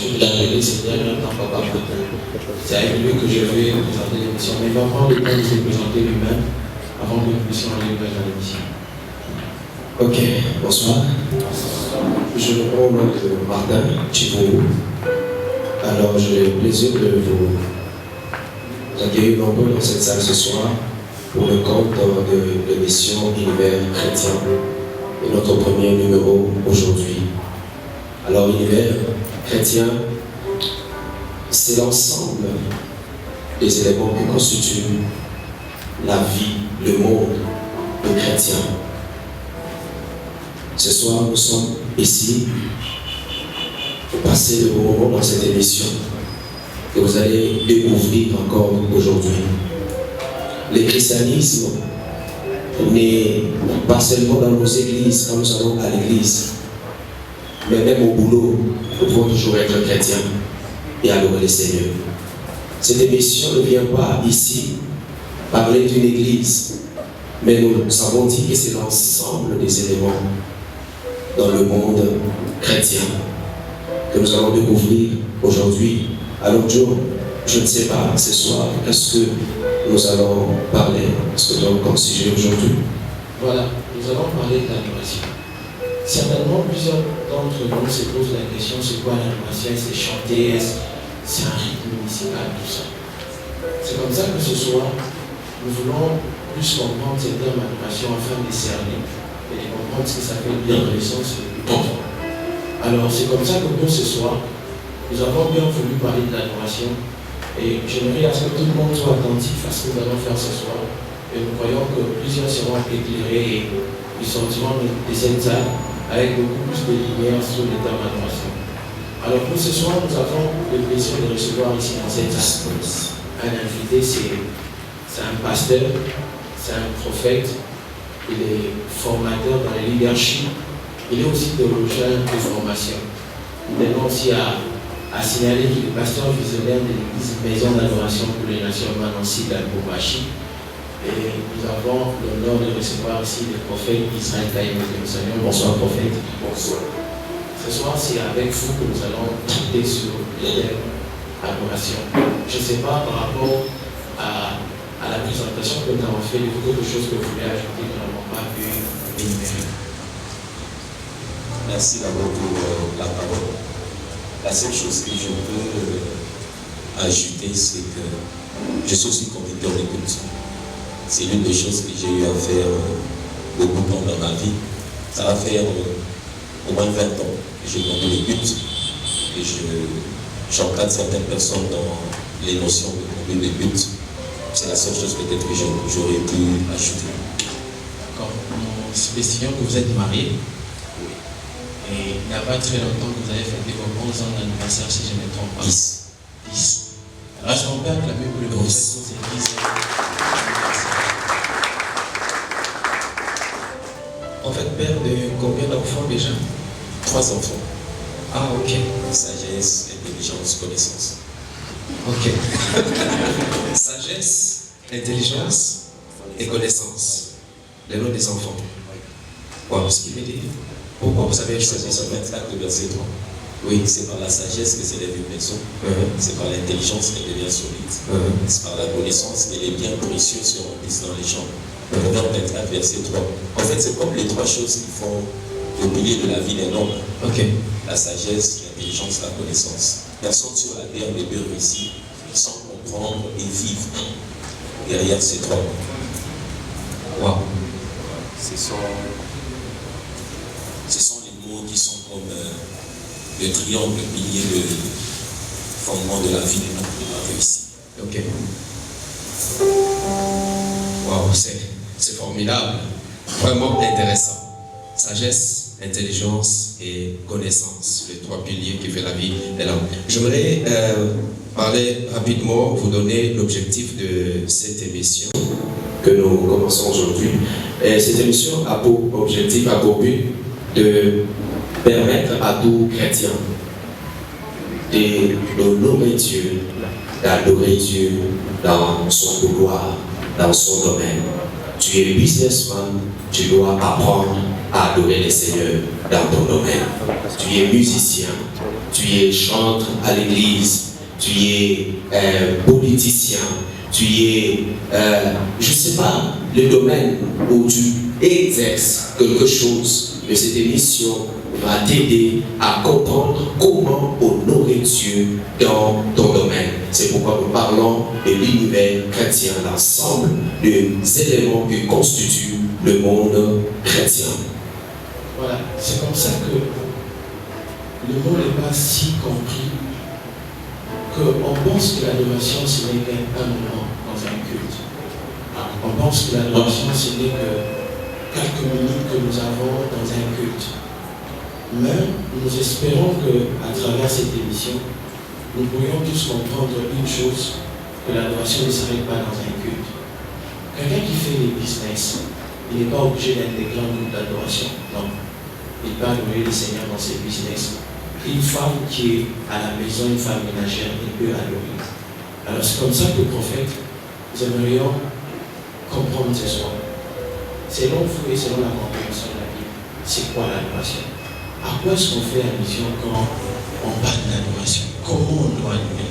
je l'ai appelé ces derniers temps Papa Martin. C'est avec lui que je vais présenter l'émission. Mais il va prendre le temps de se présenter lui-même avant que nous puissions aller vers l'émission. Ok, bonsoir. Je me nomme Martin Chivou. Alors j'ai le plaisir de vous accueillir nombreux dans cette salle ce soir pour le compte de l'émission Univers Chrétien et notre premier numéro aujourd'hui. Alors Univers Chrétien, c'est l'ensemble des éléments qui constituent la vie, le monde de chrétien. Ce soir, nous sommes ici pour passer de bons moments dans cette émission que vous allez découvrir encore aujourd'hui. Le christianisme n'est pas seulement dans nos églises, quand nous allons à l'église, mais même au boulot, nous pouvons toujours être chrétiens et adorer le Seigneur. Cette émission ne vient pas ici parler d'une église, mais nous avons dit que c'est l'ensemble des éléments dans le monde chrétien que nous allons découvrir aujourd'hui. Alors Joe, je ne sais pas, ce soir, qu'est-ce que nous allons parler, ce que nous avons comme sujet aujourd'hui? Voilà, nous allons parler d'animation. Certainement, plusieurs d'entre nous se posent la question, c'est quoi l'animation? C'est chanter, c'est un rythme musical, tout ça. C'est comme ça que ce soir, nous voulons plus comprendre ces termes d'animation afin de cerner et de comprendre ce que ça fait bien connaissance du temps. Alors, c'est comme ça que nous, ce soir, nous avons bien voulu parler de l'adoration et j'aimerais à ce que tout le monde soit attentif à ce que nous allons faire ce soir. Et nous croyons que plusieurs seront éclairés et ils sortiront de cette salle avec beaucoup plus de lumière sur les termes d'adoration. Alors, pour ce soir, nous avons le plaisir de recevoir ici dans cette salle un invité, c'est un pasteur, c'est un prophète, il est formateur dans le leadership, il est aussi théologien de formation. Nous tenons aussi à signaler qu'il est pasteur visionnaire de l'église Maison d'adoration pour les nations Manonsi d'Albomachi. Et nous avons l'honneur de recevoir ici le prophète Israël Kaïm que nous saluons. Bonsoir prophète. Bonsoir. Ce soir, c'est avec vous que nous allons traiter sur le thème adoration. Je ne sais pas par rapport à la présentation que nous avons fait, il y a quelque chose que vous voulez ajouter que nous n'avons pas pu énumérer. Merci d'abord pour la parole. La seule chose que je peux ajouter, c'est que je suis aussi conducteur de culte. C'est l'une des choses que j'ai eu à faire beaucoup de temps dans ma vie. Ça va faire au moins 20 ans que j'ai conduit les cultes et j'encadre certaines personnes dans les notions de conduite des cultes. C'est la seule chose peut-être que j'aurais pu ajouter. D'accord. Nous spécifions que vous êtes marié. Oui. Et il n'y a pas très longtemps que vous avez fêté vos 11 ans d'anniversaire, si je ne me trompe pas. 10. Alors, je m'en vais acclamer pour le prophète aux églises. En fait, père de combien d'enfants déjà? 3 enfants. Ah, ok. Sagesse, intelligence, connaissance. Ok. Sagesse, intelligence et connaissance. Les noms des enfants. Wow, ce qui veut dire. Pourquoi vous avez choisi ça? 24 verset 3. Oui. C'est par la sagesse que s'élève une maison. C'est par l'intelligence qu'elle devient solide. C'est par la connaissance que les biens précieux se remplissent dans les champs. Proverbe 24 verset 3. En fait, c'est comme les 3 choses qui font le pilier de la vie d'un homme. Ok. La sagesse, l'intelligence, la connaissance. Personne sur la terre ne peut réussir sans comprendre et vivre derrière ces 3 mots. Wow. Ce sont les mots qui sont comme le triangle, le pilier, le fondement de la vie de notre réussite. Ok. Wow, c'est formidable. Vraiment intéressant. Sagesse, intelligence et connaissance. Les 3 piliers qui font la vie de l'homme. J'aimerais parler rapidement, vous donner l'objectif de cette émission que nous commençons aujourd'hui. Et cette émission a pour objectif, a pour but de permettre à tout chrétien de nommer Dieu, d'adorer Dieu dans son couloir, dans son domaine. Tu es businessman, tu dois apprendre à adorer le Seigneur dans ton domaine. Tu es musicien, tu es chanteur à l'église, tu es politicien, tu es, je ne sais pas, le domaine où tu exerces quelque chose. Mais cette émission va t'aider à comprendre comment honorer Dieu dans ton domaine. C'est pourquoi nous parlons de l'univers chrétien, l'ensemble des éléments qui constituent le monde chrétien. Voilà, c'est comme ça que le mot n'est pas si compris qu'on pense que l'adoration ce n'est qu'un moment dans un culte. On pense que l'adoration ce n'est que quelques minutes que nous avons dans un culte. Mais nous espérons qu'à travers cette émission, nous pourrions tous comprendre une chose, que l'adoration ne s'arrête pas dans un culte. Quelqu'un qui fait des business, il n'est pas obligé d'être des grands groupes d'adoration. Non. Il peut adorer le Seigneur dans ses business. Une femme qui est à la maison, une femme ménagère, il peut adorer. Alors c'est comme ça que le prophète, nous aimerions comprendre ce soir. Selon vous et selon la compréhension de la Bible, c'est quoi l'adoration? À quoi est-ce qu'on fait allusion quand on parle d'adoration? Comment on doit adorer?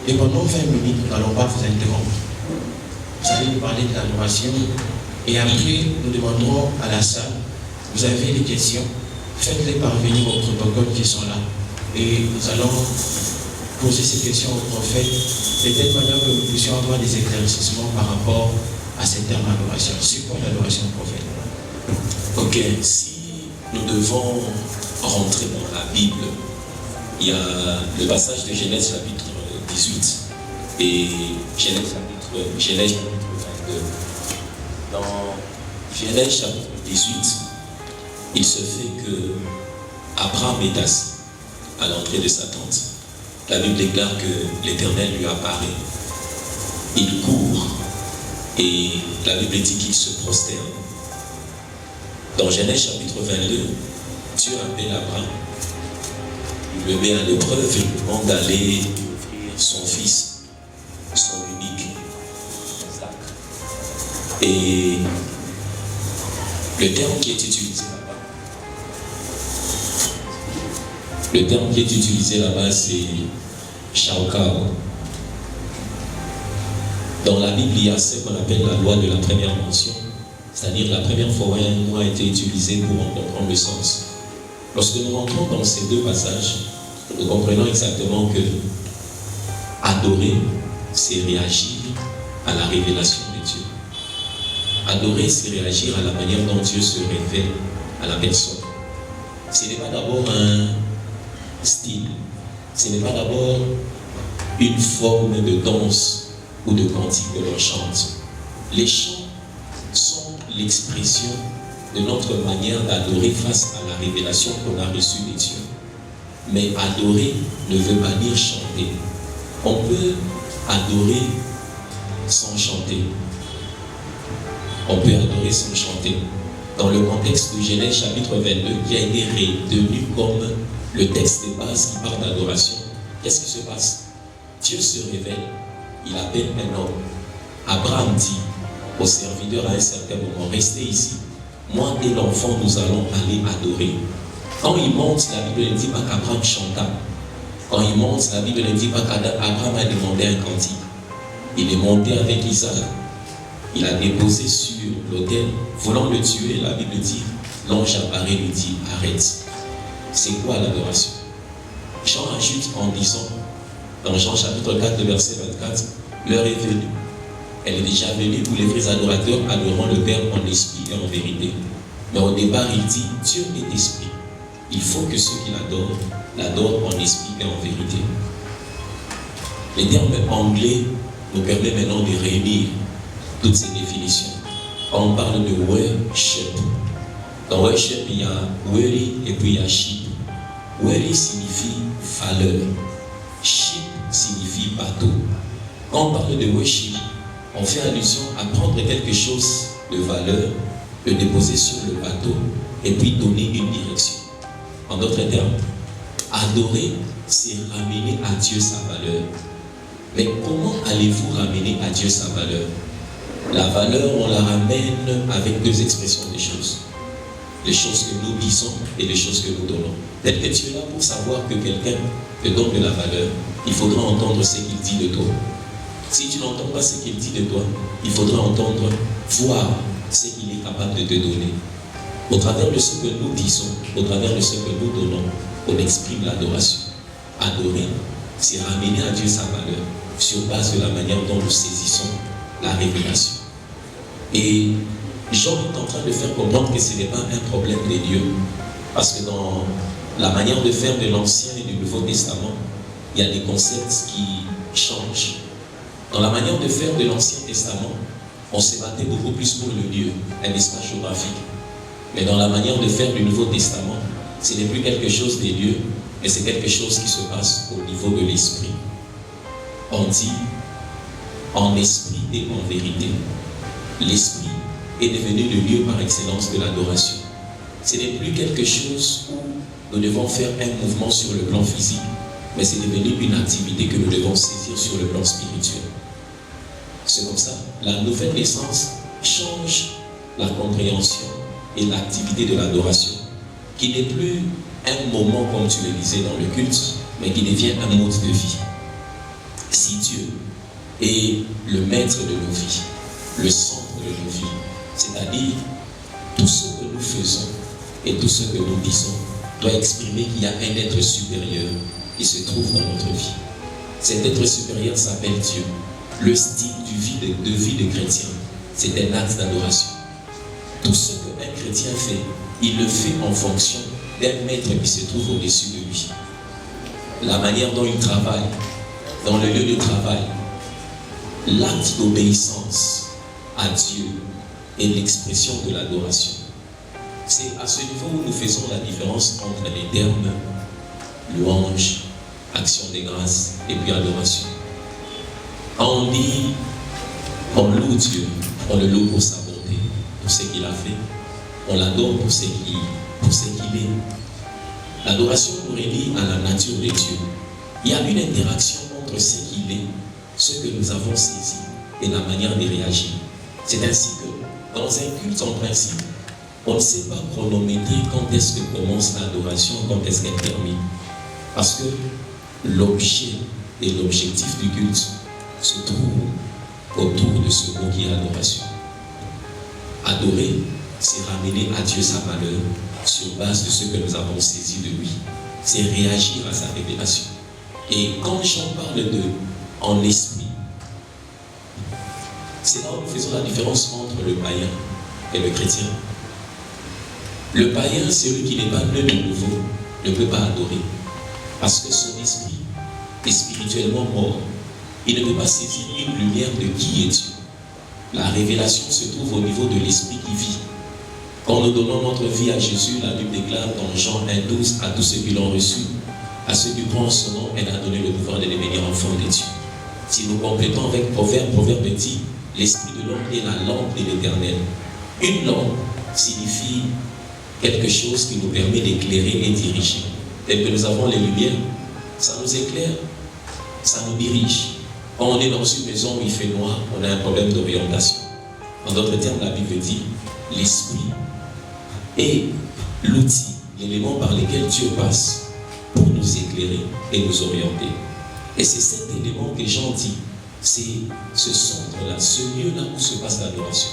Et pendant 20 minutes, nous n'allons pas vous interrompre. Vous allez nous parler de l'adoration. Et après, nous demanderons à la salle, vous avez des questions, faites-les parvenir aux protocoles qui sont là. Et nous allons poser ces questions au prophète, de telle manière que nous puissions avoir des éclaircissements par rapport à cette terme adoration. C'est quoi l'adoration prophète? Ok, si nous devons rentrer dans la Bible, il y a le passage de Genèse chapitre 18 et Genèse chapitre 22. Dans Genèse chapitre 18, il se fait que Abraham est assis à l'entrée de sa tente. La Bible déclare que l'Éternel lui apparaît. Il court et la Bible dit qu'il se prosterne. Dans Genèse chapitre 22, Dieu appelle Abraham, il le met à l'épreuve et lui demande d'aller offrir son fils, son unique, Isaac. Et le terme qui est utilisé là-bas, c'est Shaukao. Dans la Bible, il y a ce qu'on appelle la loi de la première mention, c'est-à-dire la première fois où un mot a été utilisé pour en comprendre le sens. Lorsque nous rentrons dans ces deux passages, nous comprenons exactement que adorer, c'est réagir à la révélation de Dieu. Adorer, c'est réagir à la manière dont Dieu se révèle à la personne. Ce n'est pas d'abord un style, ce n'est pas d'abord une forme de danse ou de cantique que l'on chante. Les chants sont l'expression de notre manière d'adorer face à la révélation qu'on a reçue de Dieu. Mais adorer ne veut pas dire chanter. On peut adorer sans chanter. On peut adorer sans chanter. Dans le contexte de Genèse chapitre 22, qui a été retenu comme le texte de base qui parle d'adoration, qu'est-ce qui se passe? Dieu se révèle, il appelle un homme. Abraham dit au serviteur à un certain moment, restez ici. Moi et l'enfant, nous allons aller adorer. Quand il monte, la Bible ne dit pas qu'Abraham chanta. Quand il monte, la Bible ne dit pas qu'Abraham a demandé un cantique. Il est monté avec Isaac. Il a déposé sur l'autel, voulant le tuer. La Bible dit, l'ange apparaît et lui dit, arrête. C'est quoi l'adoration? Jean ajoute en disant, dans Jean chapitre 4, verset 24, l'heure est venue. Elle est déjà venue où les vrais adorateurs adoreront le Père en esprit et en vérité. Mais au départ, il dit, Dieu est esprit. Il faut que ceux qui l'adorent en esprit et en vérité. Les termes anglais nous permettent maintenant de réunir toutes ces définitions. On parle de worship. Dans worship, il y a worry et puis il y a sheep. Worry signifie valeur. Sheep signifie bateau. Quand on parle de worship, on fait allusion à prendre quelque chose de valeur, le déposer sur le bateau et puis donner une direction. En d'autres termes, adorer, c'est ramener à Dieu sa valeur. Mais comment allez-vous ramener à Dieu sa valeur? La valeur, on la ramène avec deux expressions des choses. Les choses que nous disons et les choses que nous donnons. Tel que tu es là pour savoir que quelqu'un te donne de la valeur, il faudra entendre ce qu'il dit de toi. Si tu n'entends pas ce qu'il dit de toi, il faudra entendre, voir ce qu'il est capable de te donner. Au travers de ce que nous disons, au travers de ce que nous donnons, on exprime l'adoration. Adorer, c'est ramener à Dieu sa valeur sur base de la manière dont nous saisissons la révélation. Et Jean est en train de faire comprendre que ce n'est pas un problème des dieux, parce que dans la manière de faire de l'Ancien et du Nouveau Testament, il y a des concepts qui changent. Dans la manière de faire de l'Ancien Testament, on se battait beaucoup plus pour le lieu, un espace géographique. Mais dans la manière de faire du Nouveau Testament, ce n'est plus quelque chose des lieux, mais c'est quelque chose qui se passe au niveau de l'esprit. On dit en esprit et en vérité. L'esprit est devenu le lieu par excellence de l'adoration. Ce n'est plus quelque chose où nous devons faire un mouvement sur le plan physique, mais c'est devenu une activité que nous devons saisir sur le plan spirituel. C'est comme ça, la nouvelle naissance change la compréhension et l'activité de l'adoration, qui n'est plus un moment comme tu le disais dans le culte, mais qui devient un mode de vie. Si Dieu est le maître de nos vies, le centre de nos vies, c'est-à-dire tout ce que nous faisons et tout ce que nous disons doit exprimer qu'il y a un être supérieur qui se trouve dans notre vie. Cet être supérieur s'appelle Dieu. Le style de vie de chrétien, c'est un acte d'adoration. Tout ce qu'un chrétien fait, il le fait en fonction d'un maître qui se trouve au-dessus de lui. La manière dont il travaille, dans le lieu de travail, l'acte d'obéissance à Dieu est l'expression de l'adoration. C'est à ce niveau où nous faisons la différence entre les termes louange, action de grâce et puis adoration. Quand on dit, on loue Dieu, on le loue pour sa bonté, pour ce qu'il a fait. On l'adore pour ce qu'il est. L'adoration nous relie à la nature de Dieu. Il y a une interaction entre ce qu'il est, ce que nous avons saisi et la manière de réagir. C'est ainsi que dans un culte en principe, on ne sait pas chronométrer quand est-ce que commence l'adoration, quand est-ce qu'elle termine. Parce que l'objet et l'objectif du culte se trouvent autour de ce mot qui est adoration. Adorer, c'est ramener à Dieu sa valeur sur base de ce que nous avons saisi de lui. C'est réagir à sa révélation. Et quand Jean parle de en esprit, c'est là où nous faisons la différence entre le païen et le chrétien. Le païen, celui qui n'est pas né de nouveau, ne peut pas adorer. Parce que son esprit est spirituellement mort. Il ne peut pas saisir une lumière de qui est Dieu. La révélation se trouve au niveau de l'esprit qui vit. Quand nous donnons notre vie à Jésus, la Bible déclare dans Jean 1,12 à tous ceux qui l'ont reçu, à ceux qui prennent son nom, elle a donné le pouvoir de devenir enfants de Dieu. Si nous complétons avec Proverbe dit, l'esprit de l'homme est la lampe de l'Éternel. Une lampe signifie quelque chose qui nous permet d'éclairer et diriger. Tel que nous avons les lumières, ça nous éclaire, ça nous dirige. Quand on est dans une maison où il fait noir, on a un problème d'orientation. En d'autres termes, la Bible dit, l'esprit est l'outil, l'élément par lequel Dieu passe pour nous éclairer et nous orienter. Et c'est cet élément que Jean dit, c'est ce centre-là, ce lieu-là où se passe l'adoration.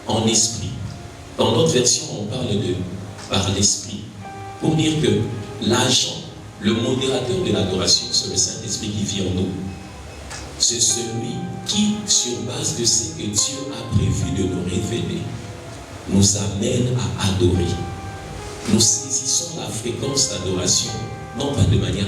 En esprit. Dans d'autres versions, on parle de par l'esprit. Pour dire que l'agent, le modérateur de l'adoration, c'est le Saint-Esprit qui vit en nous. C'est celui qui, sur base de ce que Dieu a prévu de nous révéler, nous amène à adorer. Nous saisissons la fréquence d'adoration, non pas de manière